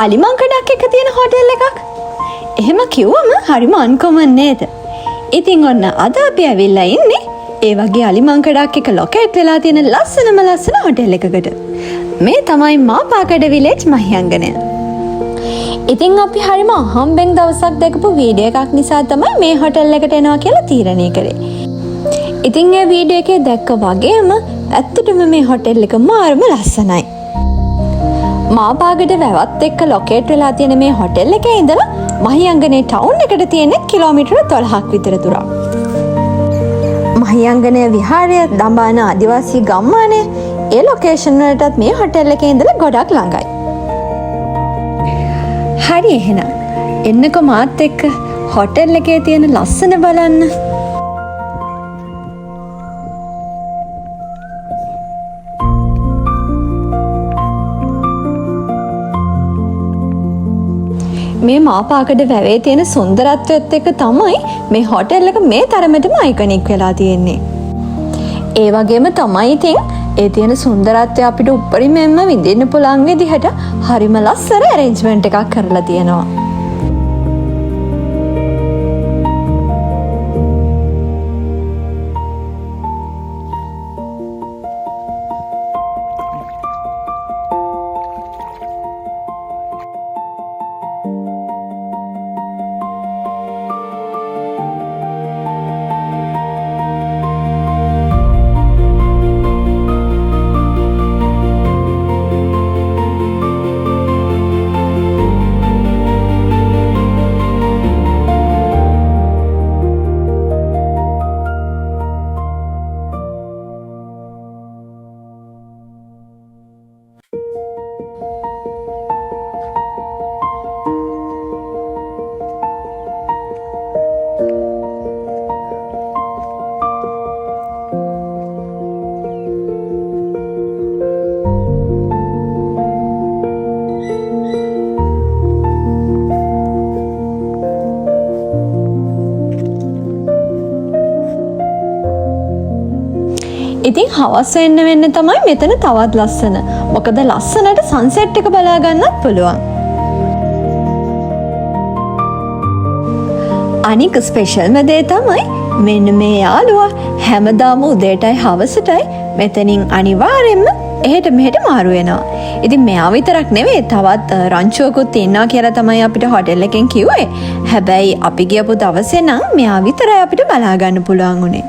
අලිමංකඩක් එක තියෙන හොටෙල් එකක්. එහෙම කිව්වම හරිම අන්කොමන් නේද? ඉතින් ඔන්න අද අපි ඇවිල්ලා ඉන්නේ ඒ වගේ අලිමංකඩක් එක ලොකේට් වෙලා තියෙන ලස්සන හොටෙල් එකකට. මේ තමයි මාපාකඩ විලේජ් මහියංගනය. ඉතින් අපි හරිම අහම්බෙන් දවසක් දැකපු වීඩියෝ එකක් නිසා තමයි මේ හොටෙල් එකට එනවා කියලා තීරණය කරේ. ඉතින් ඒ වීඩියෝ එකේ දැක්ක වගේම ඇත්තටම මේ හොටෙල් එක මාරම ලස්සනයි. මාපාගඩ වැවත් එක්ක ලොකේට් වෙලා තියෙන මේ හොටෙල් එකේ ඉඳලා මහියංගනේ ටවුන් එකට තියෙන කිලෝමීටර 12ක් විතර දුරක්. මහියංගනය විහාරය දඹාන ආදිවාසී ගම්මානය ඒ ලොකේෂන් වලටත් මේ හොටෙල් එකේ ඉඳලා ගොඩක් ළඟයි. හරි එහෙනම් එන්නකෝ මාත් එක්ක හොටෙල් එකේ තියෙන ලස්සන බලන්න. මේ මාපාකඩ වැවේ තියෙන සුන්දරත්වයත් එක්ක තමයි මේ හොටෙල් එක මේ තරමටම අයිකොනික් වෙලා තියෙන්නේ. ඒ වගේම තමයි ඉතින් ඒ තියෙන සුන්දරත්වය අපිට උඩරිමෙන්ම විඳින්න පුළුවන් විදිහට හරිම ලස්සන ඇරේන්ජ්මන්ට් එකක් කරලා තියෙනවා. ඉතින් හවස් වෙන්න තමයි මෙතන තවත් ලස්සන. මොකද ලස්සනට සන්සෙට් එක බලා ගන්නත් පුළුවන්. අනික ස්පෙෂල්ම දේ තමයි මෙන්න මේ යාළුවා හැමදාම උදේටයි හවසටයි මෙතනින් අනිවාර්යෙන්ම එහෙට මෙහෙට මාරු වෙනවා. ඉතින් මෙයා විතරක් නෙවෙයි තවත් රංචුවකුත් ඉන්නවා කියලා තමයි අපිට හොටෙල් එකෙන් කිව්වේ. හැබැයි අපි ගියපු දවසේ නම් මෙයා විතරයි අපිට බලා ගන්න පුළුවන් උනේ.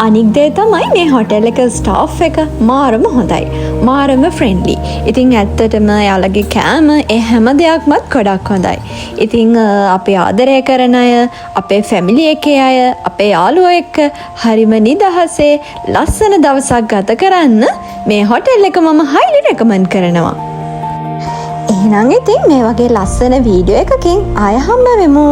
අනික් දේ තමයි මේ හොටෙල් එක ස්ටාෆ් එක මාරම හොඳයි. මාරම ෆ්‍රෙන්ඩ්ලි. ඉතින් ඇත්තටම යාළගේ කෑම ඒ හැම දෙයක්මත් ගොඩක් හොඳයි. ඉතින් අපේ ආදරය කරන අය, අපේ ෆැමිලි එකේ අය, අපේ යාළුවෝ එක්ක හරිම නිදහසේ ලස්සන දවසක් ගත කරන්න මේ හොටෙල් එක මම highly recommend කරනවා. එහෙනම් ඉතින් මේ වගේ ලස්සන වීඩියෝ එකකින් ආය හම්බ වෙමු.